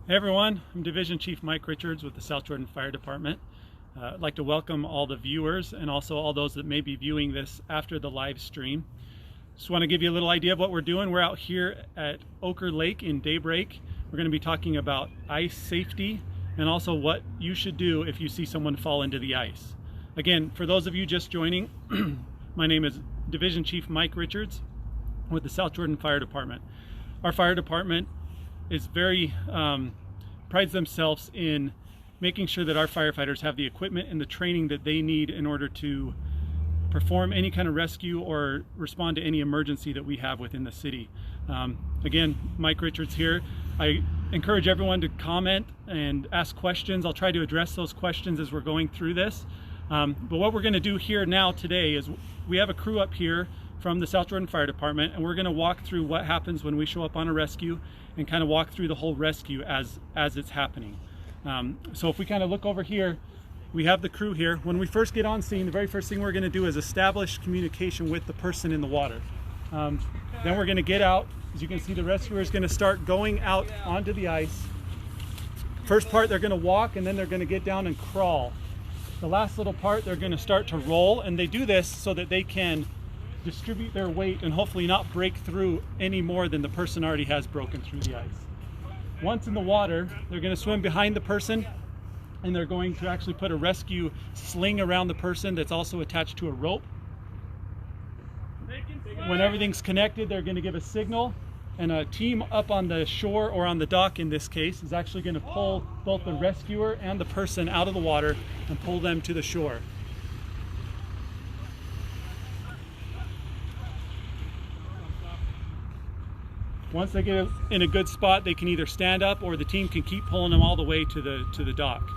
Hey everyone, I'm Division Chief Mike Richards with the South Jordan Fire Department. I'd like to welcome all the viewers and also all those that may be viewing this after the live stream. Just want to give you a little idea of what we're doing. We're out here at Oquirrh Lake in Daybreak. We're going to be talking about ice safety and also what you should do if you see someone fall into the ice. Again, for those of you just joining, my name is Division Chief Mike Richards with the South Jordan Fire Department. Our fire department is very prides themselves in making sure that our firefighters have the equipment and the training that they need in order to perform any kind of rescue or respond to any emergency that we have within the city. Again, Mike Richards here. I encourage everyone to comment and ask questions. I'll try to address those questions as we're going through this. But what we're going to do here now today is we have a crew up here from the South Jordan Fire Department, and we're going to walk through what happens when we show up on a rescue and kind of walk through the whole rescue as it's happening. So if we kind of look over here, we have the crew here. When we first get on scene, the very first thing we're going to do is establish communication with the person in the water. Then we're going to get out. As you can see, the rescuer is going to start going out onto the ice. First part, they're going to walk, and then they're going to get down and crawl. The last little part, they're going to start to roll, and they do this so that they can distribute their weight and hopefully not break through any more than the person already has broken through the ice. Once in the water, they're going to swim behind the person, and they're going to actually put a rescue sling around the person that's also attached to a rope. When everything's connected, they're going to give a signal, and a team up on the shore, or on the dock in this case, is actually going to pull both the rescuer and the person out of the water and pull them to the shore. Once they get in a good spot, they can either stand up or the team can keep pulling them all the way to the dock.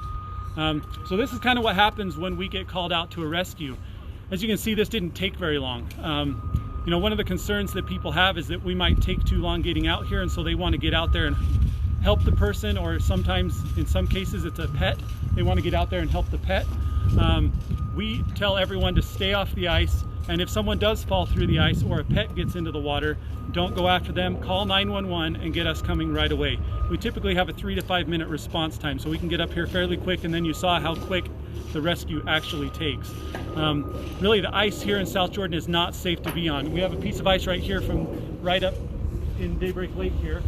So this is kind of what happens when we get called out to a rescue. As you can see, this didn't take very long. You know, one of the concerns that people have is that we might take too long getting out here, and so they want to get out there and help the person, or sometimes, in some cases, it's a pet. They want to get out there and help the pet. We tell everyone to stay off the ice, and if someone does fall through the ice or a pet gets into the water, don't go after them. Call 911 and get us coming right away. We typically have a 3 to 5 minute response time, so we can get up here fairly quick, and then you saw how quick the rescue actually takes. Really, the ice here in South Jordan is not safe to be on. We have a piece of ice right here from right up in Daybreak Lake here.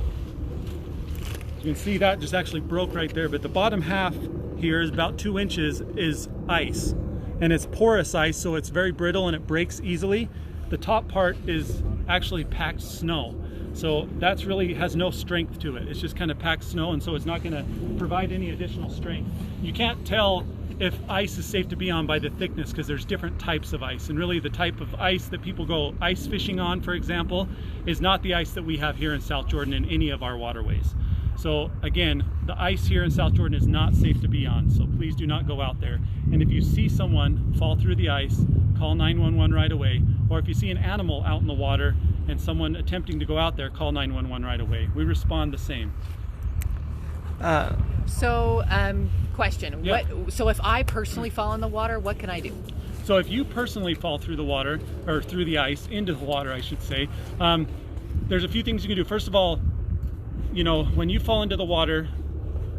You can see that just actually broke right there, but the bottom half here is about 2 inches is ice, and it's porous ice, so it's very brittle and it breaks easily. The top part is actually packed snow, so that's really has no strength to it. It's just kind of packed snow, and so it's not going to provide any additional strength. You can't tell if ice is safe to be on by the thickness, because there's different types of ice, and really the type of ice that people go ice fishing on, for example, is not the ice that we have here in South Jordan in any of our waterways. So again, the ice here in South Jordan is not safe to be on, so please do not go out there. And if you see someone fall through the ice, call 911 right away. Or if you see an animal out in the water and someone attempting to go out there, call 911 right away. We respond the same. Question. Yeah. So if I personally fall in the water, what can I do? So if you personally fall through the water, or through the ice, into the water I should say, there's a few things you can do. First of all, you know, when you fall into the water,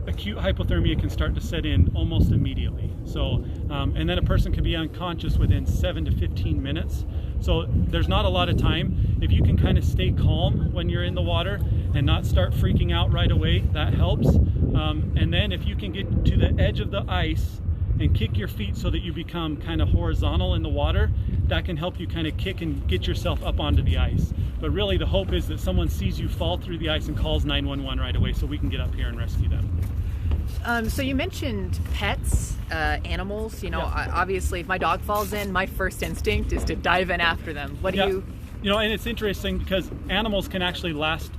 acute hypothermia can start to set in almost immediately. So, and then a person can be unconscious within 7 to 15 minutes. So there's not a lot of time. If you can kind of stay calm when you're in the water and not start freaking out right away, that helps. And then if you can get to the edge of the ice and kick your feet so that you become kind of horizontal in the water, that can help you kind of kick and get yourself up onto the ice. But really the hope is that someone sees you fall through the ice and calls 911 right away so we can get up here and rescue them. So you mentioned pets, animals. You know, Yeah. obviously if my dog falls in, my first instinct is to dive in after them. What do you... You know, and it's interesting because animals can actually last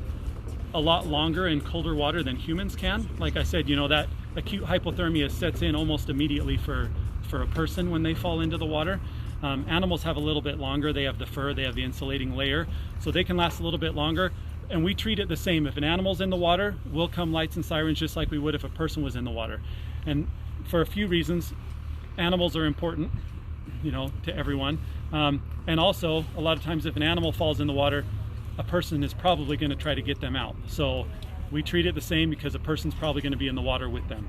a lot longer in colder water than humans can. Like I said, you know, that acute hypothermia sets in almost immediately for a person when they fall into the water. Animals have a little bit longer. They have the fur, they have the insulating layer, so they can last a little bit longer. And we treat it the same. If an animal's in the water, we'll come lights and sirens just like we would if a person was in the water. And for a few reasons, animals are important, you know, to everyone. And also, a lot of times if an animal falls in the water, a person is probably going to try to get them out. So we treat it the same because a person's probably going to be in the water with them.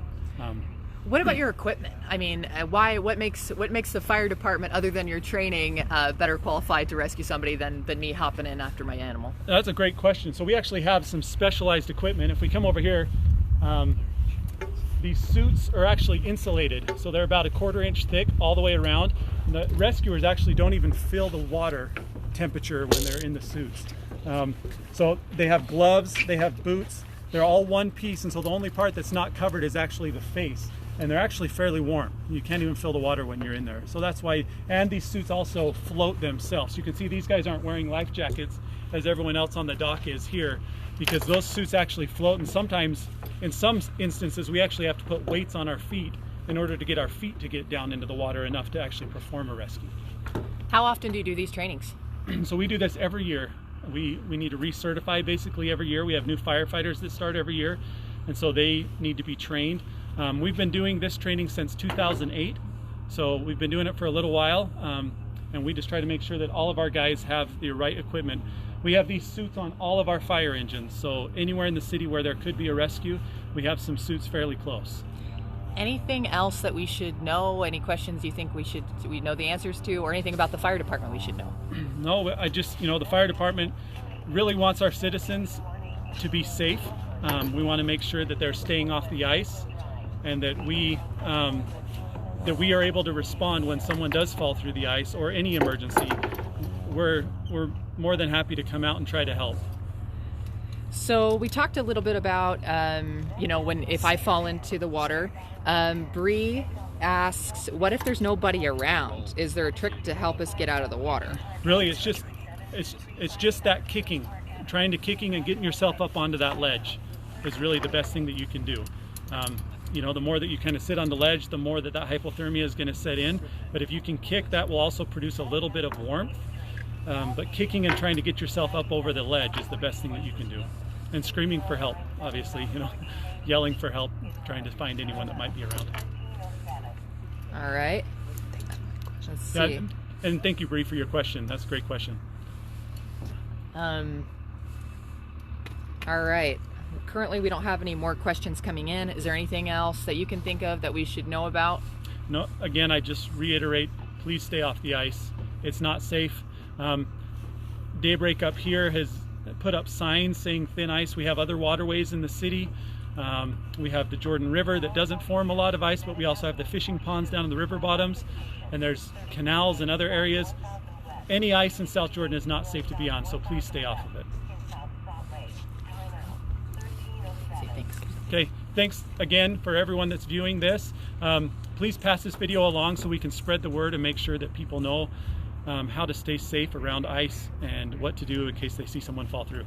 What about your equipment? I mean, what makes the fire department, other than your training, better qualified to rescue somebody than me hopping in after my animal? That's a great question. So we actually have some specialized equipment. If we come over here, these suits are actually insulated, so they're about 1/4 inch thick all the way around. And the rescuers actually don't even feel the water temperature when they're in the suits. So they have gloves, they have boots, they're all one piece, and so the only part that's not covered is actually the face. And they're actually fairly warm. You can't even feel the water when you're in there. So that's why, and these suits also float themselves. You can see these guys aren't wearing life jackets as everyone else on the dock is here, because those suits actually float, and sometimes, in some instances, we actually have to put weights on our feet in order to get our feet to get down into the water enough to actually perform a rescue. How often do you do these trainings? So we do this every year. We need to recertify basically every year. We have new firefighters that start every year, and so they need to be trained. We've been doing this training since 2008, so we've been doing it for a little while, and we just try to make sure that all of our guys have the right equipment. We have these suits on all of our fire engines, so anywhere in the city where there could be a rescue, we have some suits fairly close. Anything else that we should know? Any questions you think we know the answers to, or anything about the fire department we should know? No, I just, the fire department really wants our citizens to be safe. We want to make sure that they're staying off the ice, and that we are able to respond when someone does fall through the ice or any emergency. We're more than happy to come out and try to help. So we talked a little bit about, if I fall into the water. Bree asks, what if there's nobody around? Is there a trick to help us get out of the water? Really, it's just that kicking, trying to kicking and getting yourself up onto that ledge is really the best thing that you can do. The more that you kind of sit on the ledge, the more that hypothermia is going to set in. But if you can kick, that will also produce a little bit of warmth. But kicking and trying to get yourself up over the ledge is the best thing that you can do. And screaming for help, obviously, yelling for help, trying to find anyone that might be around. All right. Let's see. And thank you, Bree, for your question. That's a great question. All right. Currently, we don't have any more questions coming in. Is there anything else that you can think of that we should know about? No. Again, I just reiterate, please stay off the ice. It's not safe. Daybreak up here has put up signs saying thin ice. We have other waterways in the city. We have the Jordan River that doesn't form a lot of ice, but we also have the fishing ponds down in the river bottoms, and there's canals and other areas. Any ice in South Jordan is not safe to be on, so please stay off of it. Okay, thanks again for everyone that's viewing this. Please pass this video along so we can spread the word and make sure that people know how to stay safe around ice and what to do in case they see someone fall through.